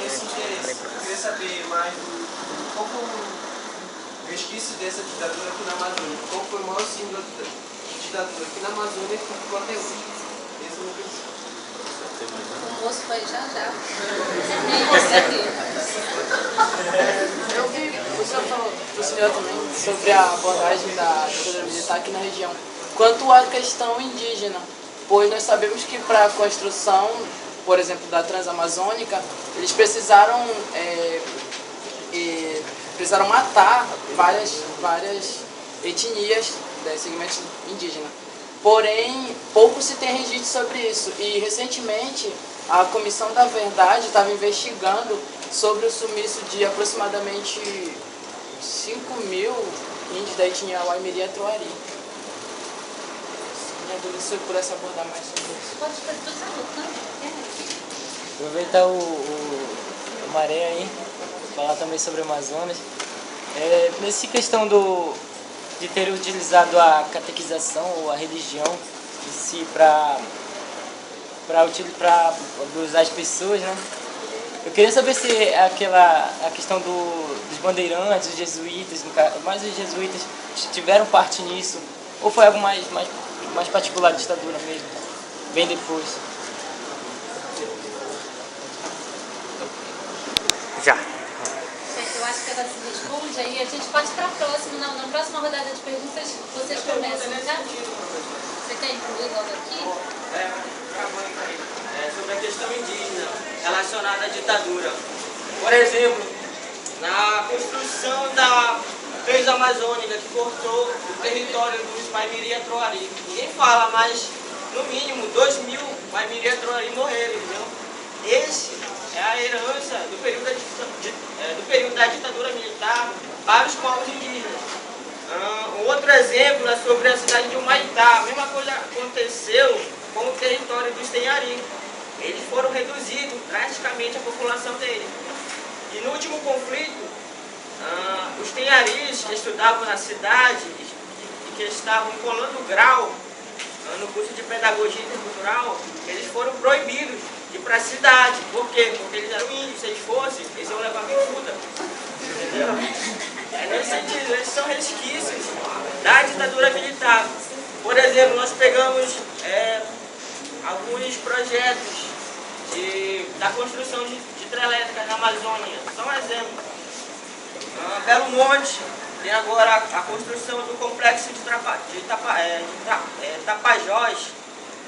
esse interesse. Eu queria saber mais qual foi o resquício dessa ditadura aqui na Amazônia. Qual foi o maior símbolo da ditadura aqui na Amazônia que ficou até hoje? Esse eu não pensei. O moço foi já. Eu vi, o senhor falou do senhor também sobre a abordagem da ditadura militar aqui na região, quanto à questão indígena, pois nós sabemos que para a construção, por exemplo, da Transamazônica, eles precisaram matar várias etnias dos segmentos indígenas. Porém, pouco se tem registro sobre isso. E, recentemente, a Comissão da Verdade estava investigando sobre o sumiço de aproximadamente 5.000 índios da etnia Waimiri-Troari. Minha dúvida se eu pudesse abordar mais sobre isso. Pode fazer. Aproveitar o Maré aí, falar também sobre o Amazonas. Nessa questão de ter utilizado a catequização ou a religião em si para usar as pessoas, né? Eu queria saber se a questão dos bandeirantes, dos jesuítas, mais os jesuítas tiveram parte nisso, ou foi algo mais particular da ditadura mesmo, bem depois. Já. Eu acho que ela se responde aí. A gente pode ir para a próxima. Na próxima rodada de perguntas, vocês começam, tá? Você quer incluir logo aqui? Sobre a questão indígena relacionada à ditadura. Por exemplo, na construção da Transamazônica que cortou o território dos Waimiri-Troari. Ninguém fala, mas no mínimo 2.000 Waimiri-Troari morreram, entendeu? Esse é a herança do período da ditadura militar para os povos indígenas. Um outro exemplo é sobre a cidade de Humaitá. A mesma coisa aconteceu com o território dos Tenhari. Eles foram reduzidos drasticamente a população deles. E no último conflito, os Tenharis que estudavam na cidade e que estavam colando grau no curso de pedagogia intercultural, eles foram proibidos de ir para a cidade. Por quê? Porque eles eram índios. Se eles fossem, eles iam levar bicuda. Entendeu? É nesse sentido, eles são resquícios da ditadura militar. Por exemplo, nós pegamos alguns projetos da construção de hidrelétricas na Amazônia. Só um exemplo. Belo Monte tem agora a construção do complexo de Tapajós.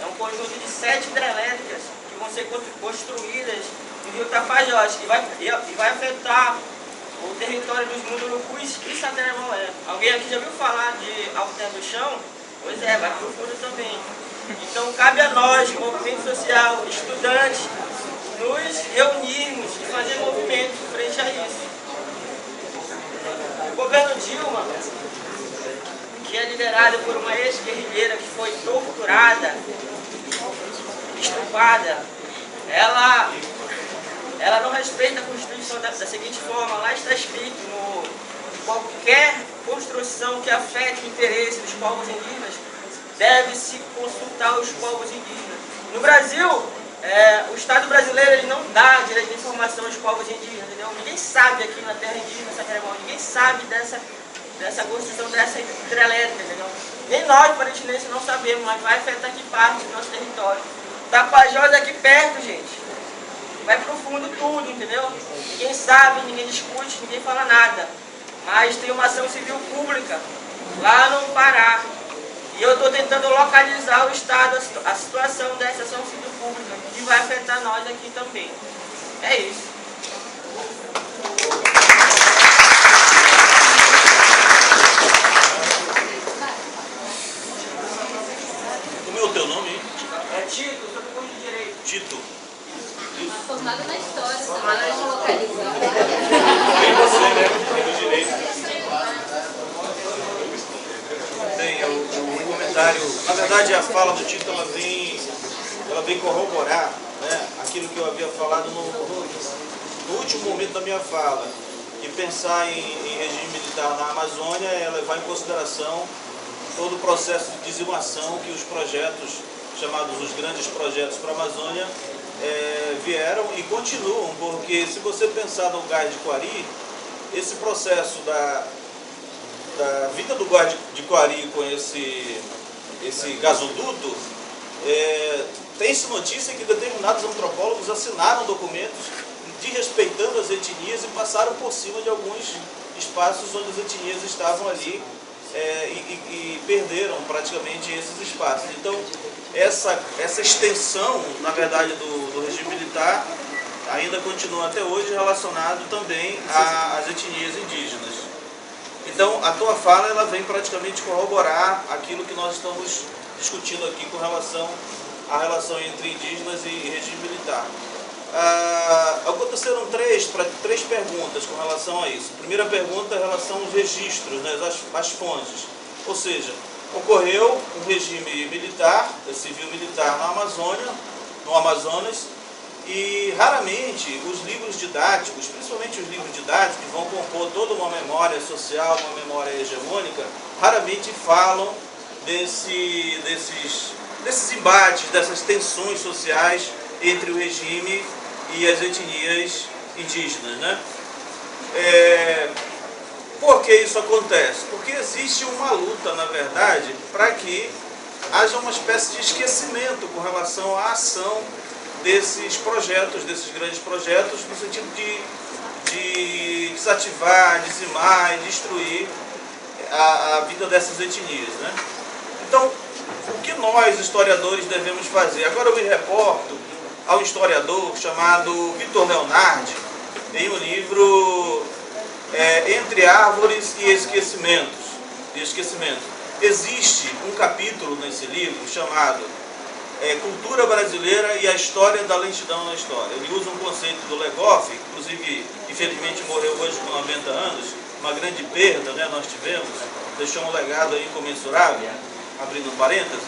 É um conjunto de 7 hidrelétricas que vão ser construídas no rio Tapajós, que vai afetar o território dos Mundurucus e Sateré-Moé. Alguém aqui já ouviu falar de Alter do Chão? Pois é, vai para o fundo também. Então cabe a nós, movimento social, estudantes, nos reunirmos e fazer movimento frente a isso. O governo Dilma, que é liderado por uma ex-guerrilheira que foi torturada, estuprada, ela não respeita a Constituição da seguinte forma: lá está escrito, qualquer construção que afete o interesse dos povos indígenas deve-se consultar os povos indígenas. No Brasil, o Estado brasileiro ele não dá direito de informação aos povos indígenas, entendeu? Ninguém sabe aqui na terra indígena, ninguém sabe dessa construção dessa hidrelétrica, entendeu? Nem nós, parintinenses, não sabemos, mas vai afetar aqui parte do nosso território. Tapajós é aqui perto, gente. Vai pro fundo tudo, entendeu? Ninguém sabe, ninguém discute, ninguém fala nada. Mas tem uma ação civil pública lá no Pará. E eu estou tentando localizar o estado, a situação dessa ação civil pública, que vai afetar nós aqui também. É isso. Como é o teu nome, hein? É Tito, sou do curso de Direito. Tito. Formado na história, vamos localizar. Bem você, né? Do direito. Tem o comentário. Na verdade, a fala do Tito ela vem corroborar, né, aquilo que eu havia falado no último momento da minha fala. Que pensar em regime militar na Amazônia é levar em consideração todo o processo de dizimação que os projetos, chamados os grandes projetos para a Amazônia, vieram e continuam, porque se você pensar no Gás de Coari, esse processo da vida do Gás de Coari com esse gasoduto, tem-se notícia que determinados antropólogos assinaram documentos desrespeitando as etnias e passaram por cima de alguns espaços onde as etnias estavam ali e perderam praticamente esses espaços. Então, essa extensão, na verdade, do regime militar ainda continua até hoje relacionado também às etnias indígenas. Então, a tua fala ela vem praticamente corroborar aquilo que nós estamos discutindo aqui com relação à relação entre indígenas e regime militar. Aconteceram três perguntas com relação a isso. A primeira pergunta é em relação aos registros, né, as fontes. Ou seja, ocorreu um regime militar, civil-militar na Amazônia, no Amazonas, e raramente os livros didáticos, principalmente os livros didáticos, que vão compor toda uma memória social, uma memória hegemônica, raramente falam desses embates, dessas tensões sociais entre o regime e as etnias indígenas, né? Por que isso acontece? Porque existe uma luta, na verdade, para que haja uma espécie de esquecimento com relação à ação desses projetos, desses grandes projetos, no sentido de desativar, dizimar e destruir a vida dessas etnias, né? Então, o que nós, historiadores, devemos fazer? Agora eu me reporto a um historiador chamado Vitor Leonardi, em um livro Entre Árvores e Esquecimento. Existe um capítulo nesse livro chamado Cultura Brasileira e a História da Lentidão na História. Ele usa um conceito do Legoff, inclusive, infelizmente morreu hoje com 90 anos, uma grande perda, né, nós tivemos, deixou um legado aí incomensurável, abrindo parênteses.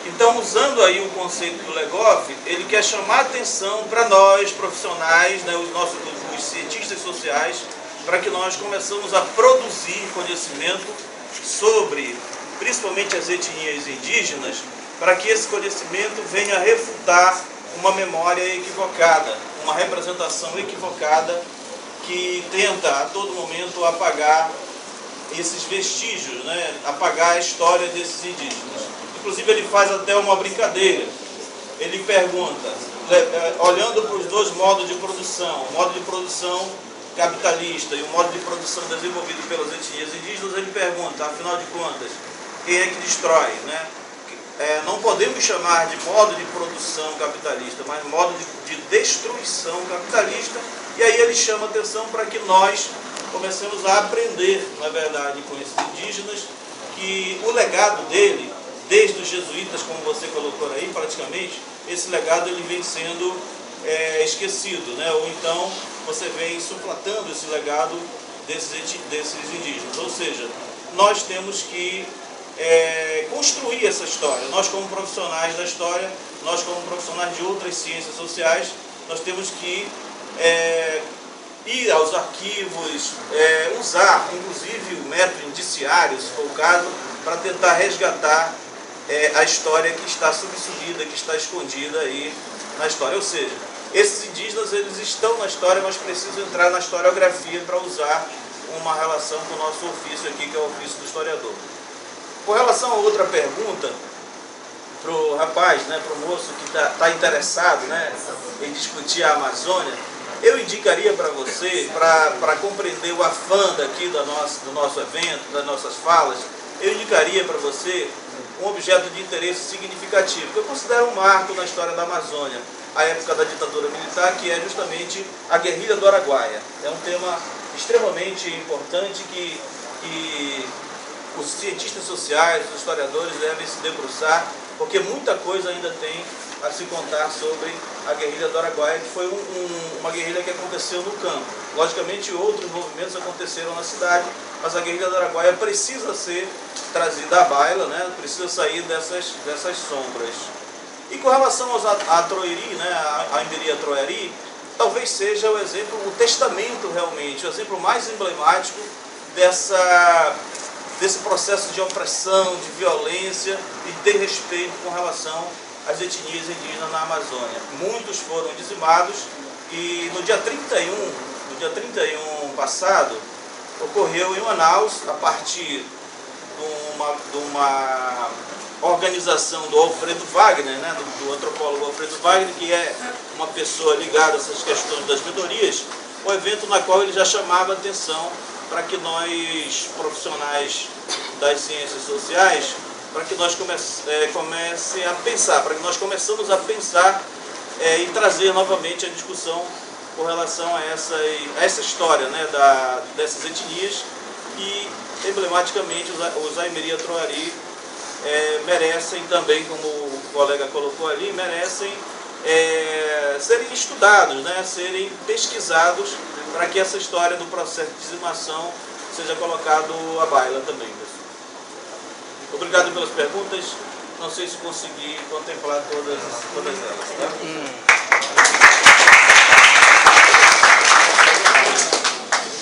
Então, usando aí o conceito do Legoff, ele quer chamar a atenção para nós, profissionais, né, os cientistas sociais, para que nós começamos a produzir conhecimento sobre, principalmente as etnias indígenas, para que esse conhecimento venha refutar uma memória equivocada, uma representação equivocada que tenta a todo momento apagar esses vestígios, né? Apagar a história desses indígenas. Inclusive ele faz até uma brincadeira. Ele pergunta, olhando para os dois modos de produção, o modo de produção capitalista e o modo de produção desenvolvido pelas etnias indígenas, ele pergunta, afinal de contas, quem é que destrói, né? Não podemos chamar de modo de produção capitalista, mas modo de destruição capitalista, e aí ele chama atenção para que nós comecemos a aprender, na verdade, com esses indígenas, que o legado dele, desde os jesuítas, como você colocou aí, praticamente, esse legado ele vem sendo esquecido, né? Ou então você vem suplatando esse legado desses indígenas. Ou seja, nós temos que construir essa história. Nós, como profissionais da história, nós, como profissionais de outras ciências sociais, nós temos que ir aos arquivos, usar, inclusive, o método indiciário, se for o caso, para tentar resgatar a história que está subsumida, que está escondida aí na história. Ou seja, esses indígenas, eles estão na história, mas precisam entrar na historiografia para usar uma relação com o nosso ofício aqui, que é o ofício do historiador. Com relação a outra pergunta, para o rapaz, né, para o moço que está interessado, né, em discutir a Amazônia, eu indicaria para você, para compreender o afã daqui do nosso evento, das nossas falas, eu indicaria para você um objeto de interesse significativo, que eu considero um marco na história da Amazônia, a época da ditadura militar, que é justamente a guerrilha do Araguaia. É um tema extremamente importante que os cientistas sociais, os historiadores devem se debruçar, porque muita coisa ainda tem a se contar sobre a guerrilha do Araguaia, que foi uma guerrilha que aconteceu no campo. Logicamente, outros movimentos aconteceram na cidade, mas a guerrilha do Araguaia precisa ser trazida à baila, né? Precisa sair dessas sombras. E com relação a Troiri, né? A Imbiri Troiri, talvez seja o exemplo, o testamento realmente, o exemplo mais emblemático desse processo de opressão, de violência e de desrespeito com relação as etnias indígenas na Amazônia. Muitos foram dizimados e no dia 31 passado, ocorreu em Manaus, a partir de uma organização do Alfredo Wagner, né, do antropólogo Alfredo Wagner, que é uma pessoa ligada a essas questões das minorias, um evento na qual ele já chamava a atenção para que nós, profissionais das ciências sociais, para que nós comecem a pensar, para que nós começamos a pensar e trazer novamente a discussão com relação a essa história, né, dessas etnias que, emblematicamente, os Aimeri-Atroari merecem também, como o colega colocou ali, merecem serem estudados, né, serem pesquisados, para que essa história do processo de dizimação seja colocado à baila também, pessoal. Obrigado pelas perguntas. Não sei se consegui contemplar todas elas. Tá?